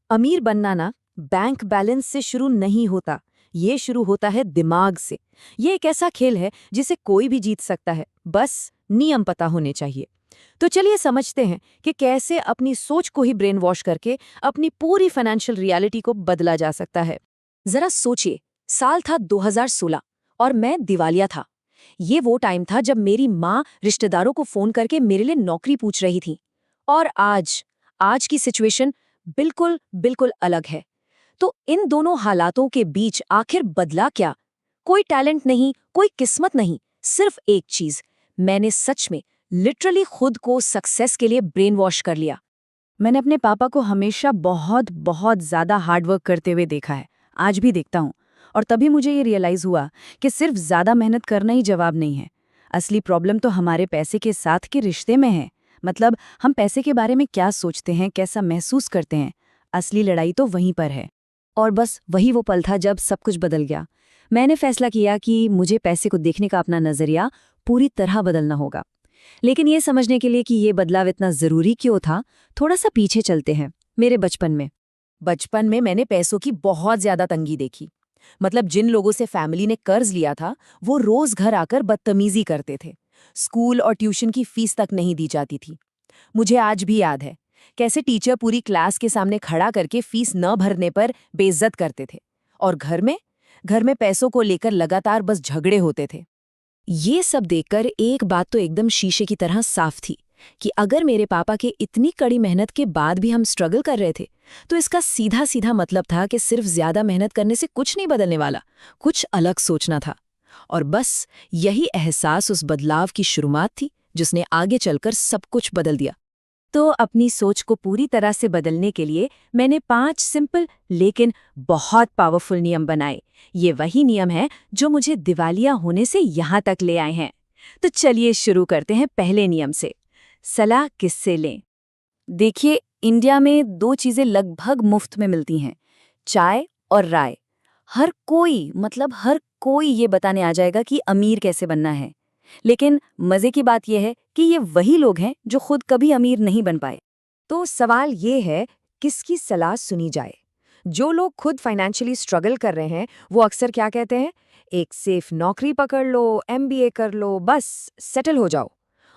अमीर बनना ना बैंक बैलेंस से शुरू नहीं होता। ये शुरू होता है दिमाग से। ये एक ऐसा खेल है जिसे कोई भी जीत सकता है, बस नियम पता होने चाहिए। तो चलिए समझते हैं कि कैसे अपनी सोच को ही ब्रेन वॉश करके अपनी पूरी फाइनेंशियल रियलिटी को बदला जा सकता है। जरा सोचिए, साल था 2016 और मैं दिवालिया था। ये वो टाइम था जब मेरी माँ रिश्तेदारों को फोन करके मेरे लिए नौकरी पूछ रही थी। और आज आज की सिचुएशन बिल्कुल बिल्कुल अलग है। तो इन दोनों हालातों के बीच आखिर बदला क्या? कोई टैलेंट नहीं, कोई किस्मत नहीं, सिर्फ एक चीज। मैंने सच में लिटरली खुद को सक्सेस के लिए ब्रेन वॉश कर लिया। मैंने अपने पापा को हमेशा बहुत बहुत ज्यादा हार्डवर्क करते हुए देखा है, आज भी देखता हूँ। और तभी मुझे ये रियलाइज हुआ कि सिर्फ ज्यादा मेहनत करना ही जवाब नहीं है। असली प्रॉब्लम तो हमारे पैसे के साथ के रिश्ते में है। मतलब हम पैसे के बारे में क्या सोचते हैं, कैसा महसूस करते हैं। असली लड़ाई तो वहीं पर है। और बस वही वो पल था जब सब कुछ बदल गया। मैंने फैसला किया कि मुझे पैसे को देखने का अपना नजरिया पूरी तरह बदलना होगा। लेकिन ये समझने के लिए कि ये बदलाव इतना जरूरी क्यों था, थोड़ा सा पीछे चलते हैं। मेरे बचपन में मैंने पैसों की बहुत ज्यादा तंगी देखी। मतलब जिन लोगों से फैमिली ने कर्ज लिया था, वो रोज घर आकर बदतमीजी करते थे। स्कूल और ट्यूशन की फीस तक नहीं दी जाती थी। मुझे आज भी याद है कैसे टीचर पूरी क्लास के सामने खड़ा करके फीस न भरने पर बेइज्जत करते थे। और घर में पैसों को लेकर लगातार बस झगड़े होते थे। ये सब देखकर एक बात तो एकदम शीशे की तरह साफ थी कि अगर मेरे पापा के इतनी कड़ी मेहनत के बाद भी हम स्ट्रगल कर रहे थे, तो इसका सीधा सीधा मतलब था कि सिर्फ ज्यादा मेहनत करने से कुछ नहीं बदलने वाला, कुछ अलग सोचना था। और बस यही एहसास उस बदलाव की शुरुआत थी जिसने आगे चलकर सब कुछ बदल दिया। तो अपनी सोच को पूरी तरह से बदलने के लिए मैंने 5 सिंपल लेकिन बहुत पावरफुल नियम बनाए। ये वही नियम है जो मुझे दिवालिया होने से यहाँ तक ले आए हैं। तो चलिए शुरू करते हैं पहले नियम से। सलाह किससे लें? देखिए, इंडिया में 2 चीजें लगभग मुफ्त में मिलती हैं, चाय और राय। हर कोई ये बताने आ जाएगा कि अमीर कैसे बनना है। लेकिन मजे की बात यह है कि ये वही लोग हैं जो खुद कभी अमीर नहीं बन पाए। तो सवाल ये है, किसकी सलाह सुनी जाए? जो लोग खुद फाइनेंशियली स्ट्रगल कर रहे हैं, वो अक्सर क्या कहते हैं? एक सेफ नौकरी पकड़ लो, एमबीए कर लो, बस सेटल हो जाओ।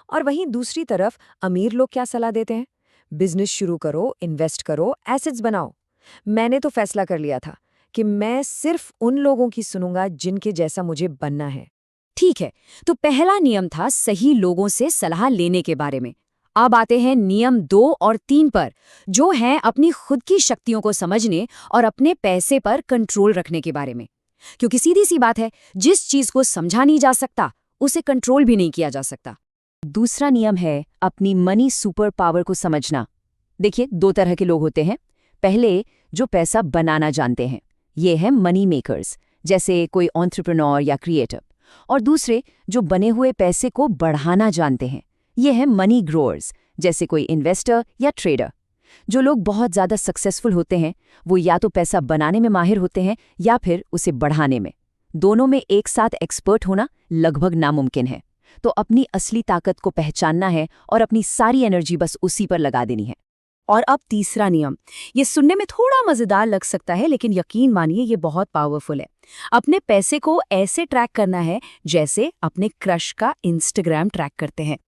और वहीं दूसरी तरफ अमीर लोग क्या सलाह देते हैं? बिजनेस शुरू करो, इन्वेस्ट करो, एसेट्स बनाओ। मैंने तो फैसला कर लिया था कि मैं सिर्फ उन लोगों की सुनूंगा जिनके जैसा मुझे बनना है। ठीक है, तो पहला नियम था सही लोगों से सलाह लेने के बारे में। अब आते हैं नियम 2 और 3 पर, जो हैं अपनी खुद की शक्तियों को समझने और अपने पैसे पर कंट्रोल रखने के बारे में। क्योंकि सीधी सी बात है, जिस चीज को समझा नहीं जा सकता, उसे कंट्रोल भी नहीं किया जा सकता। दूसरा नियम है अपनी मनी सुपर पावर को समझना। देखिए, 2 तरह के लोग होते हैं। पहले, जो पैसा बनाना जानते हैं, ये है मनी मेकर्स, जैसे कोई एंटरप्रेन्योर या क्रिएटर। और दूसरे, जो बने हुए पैसे को बढ़ाना जानते हैं, ये है मनी ग्रोअर्स, जैसे कोई इन्वेस्टर या ट्रेडर। जो लोग बहुत ज़्यादा सक्सेसफुल होते हैं, वो या तो पैसा बनाने में माहिर होते हैं या फिर उसे बढ़ाने में। दोनों में एक साथ एक्सपर्ट होना लगभग नामुमकिन है। तो अपनी असली ताकत को पहचानना है और अपनी सारी एनर्जी बस उसी पर लगा देनी है। और अब तीसरा नियम, ये सुनने में थोड़ा मजेदार लग सकता है, लेकिन यकीन मानिए ये बहुत पावरफुल है। अपने पैसे को ऐसे ट्रैक करना है जैसे अपने क्रश का इंस्टाग्राम ट्रैक करते हैं।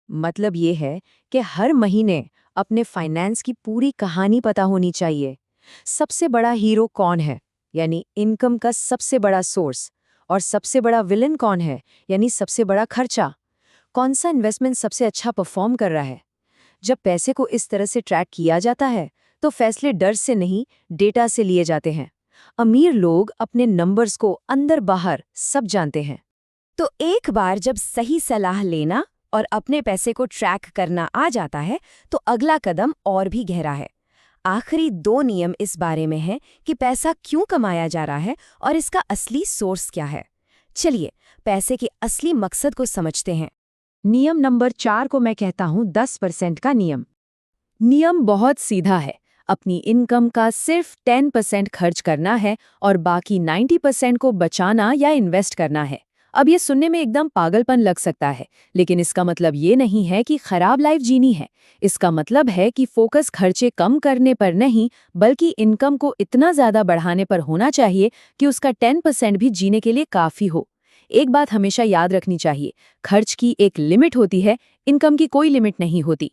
मतलब ये है कि हर महीने अपने फाइनेंस की पूरी कहानी पता होनी चाहिए। सबसे बड़ा हीरो कौन है, यानी इनकम का सबसे बड़ा सोर्स, और सबसे बड़ा विलन कौन है, यानी सबसे बड़ा खर्चा। कौन सा इन्वेस्टमेंट सबसे अच्छा परफॉर्म कर रहा है। जब पैसे को इस तरह से ट्रैक किया जाता है, तो फैसले डर से नहीं, डेटा से लिए जाते हैं। अमीर लोग अपने नंबर्स को अंदर बाहर सब जानते हैं। तो एक बार जब सही सलाह लेना और अपने पैसे को ट्रैक करना आ जाता है, तो अगला कदम और भी गहरा है। आखिरी 2 नियम इस बारे में हैं कि पैसा क्यों कमाया जा रहा है और इसका असली सोर्स क्या है। चलिए, पैसे के असली मकसद को समझते हैं। नियम नंबर 4 को मैं कहता हूँ 10% का नियम। नियम बहुत सीधा है। अपनी इनकम का सिर्फ 10% खर्च करना है और बाकी 90% को बचाना या इन्वेस्ट करना है। अब ये सुनने में एकदम पागलपन लग सकता है, लेकिन इसका मतलब ये नहीं है कि खराब लाइफ जीनी है। इसका मतलब है कि फोकस खर्चे कम करने पर नहीं, बल्कि इनकम को इतना ज्यादा बढ़ाने पर होना चाहिए कि उसका 10% भी जीने के लिए काफी हो। एक बात हमेशा याद रखनी चाहिए, खर्च की एक लिमिट होती है, इनकम की कोई लिमिट नहीं होती।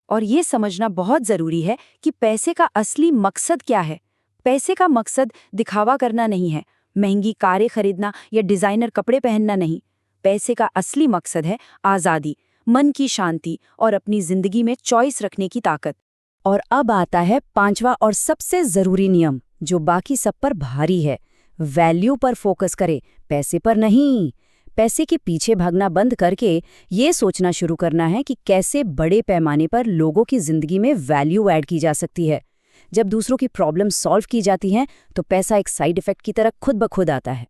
और ये समझना बहुत जरूरी है कि पैसे का असली मकसद क्या है। पैसे का मकसद दिखावा करना नहीं है, महंगी कारें खरीदना या डिजाइनर कपड़े पहनना नहीं। पैसे का असली मकसद है आज़ादी, मन की शांति और अपनी जिंदगी में चॉइस रखने की ताकत। और अब आता है पांचवा और सबसे जरूरी नियम, जो बाकी सब पर भारी है। वैल्यू पर फोकस करें, पैसे पर नहीं। पैसे के पीछे भागना बंद करके ये सोचना शुरू करना है कि कैसे बड़े पैमाने पर लोगों की जिंदगी में वैल्यू ऐड की जा सकती है। जब दूसरों की प्रॉब्लम सॉल्व की जाती हैं तो पैसा एक साइड इफेक्ट की तरह खुद ब खुद आता है।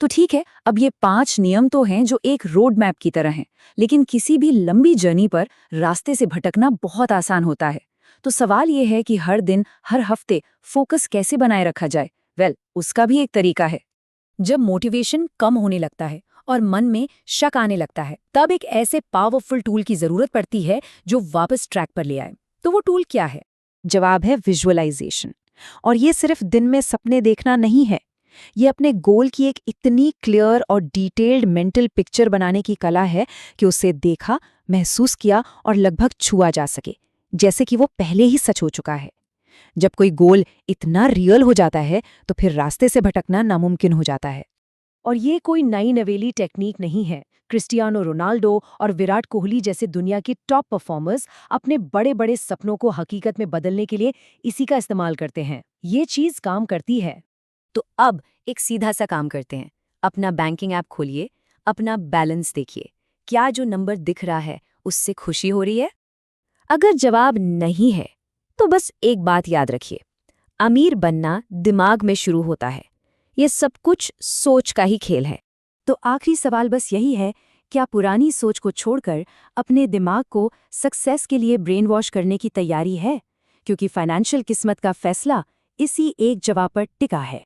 तो ठीक है, अब ये 5 नियम तो हैं जो एक रोड मैप की तरह हैं, लेकिन किसी भी लंबी जर्नी पर रास्ते से भटकना बहुत आसान होता है। तो सवाल ये है कि हर दिन, हर हफ्ते फोकस कैसे बनाए रखा जाए? उसका भी एक तरीका है। जब मोटिवेशन कम होने लगता है और मन में शक आने लगता है, तब एक ऐसे पावरफुल टूल की जरूरत पड़ती है जो वापस ट्रैक पर ले आए। तो वो टूल क्या है? जवाब है विजुअलाइजेशन। और ये सिर्फ दिन में सपने देखना नहीं है, ये अपने गोल की एक इतनी क्लियर और डिटेल्ड मेंटल पिक्चर बनाने की कला है कि उसे देखा, महसूस किया और लगभग छुआ जा सके, जैसे कि वो पहले ही सच हो चुका है। जब कोई गोल इतना रियल हो जाता है तो फिर रास्ते से भटकना नामुमकिन हो जाता है। और ये कोई नई नवेली टेक्निक नहीं है। क्रिस्टियानो रोनाल्डो और विराट कोहली जैसे दुनिया के टॉप परफॉर्मर्स अपने बड़े बड़े सपनों को हकीकत में बदलने के लिए इसी का इस्तेमाल करते हैं। ये चीज काम करती है। तो अब एक सीधा सा काम करते हैं। अपना बैंकिंग ऐप खोलिए, अपना बैलेंस देखिए। क्या जो नंबर दिख रहा है उससे खुशी हो रही है? अगर जवाब नहीं है तो बस एक बात याद रखिए, अमीर बनना दिमाग में शुरू होता है। ये सब कुछ सोच का ही खेल है। तो आखिरी सवाल बस यही है, क्या पुरानी सोच को छोड़कर अपने दिमाग को सक्सेस के लिए ब्रेन वॉश करने की तैयारी है? क्योंकि फाइनेंशियल किस्मत का फैसला इसी एक जवाब पर टिका है।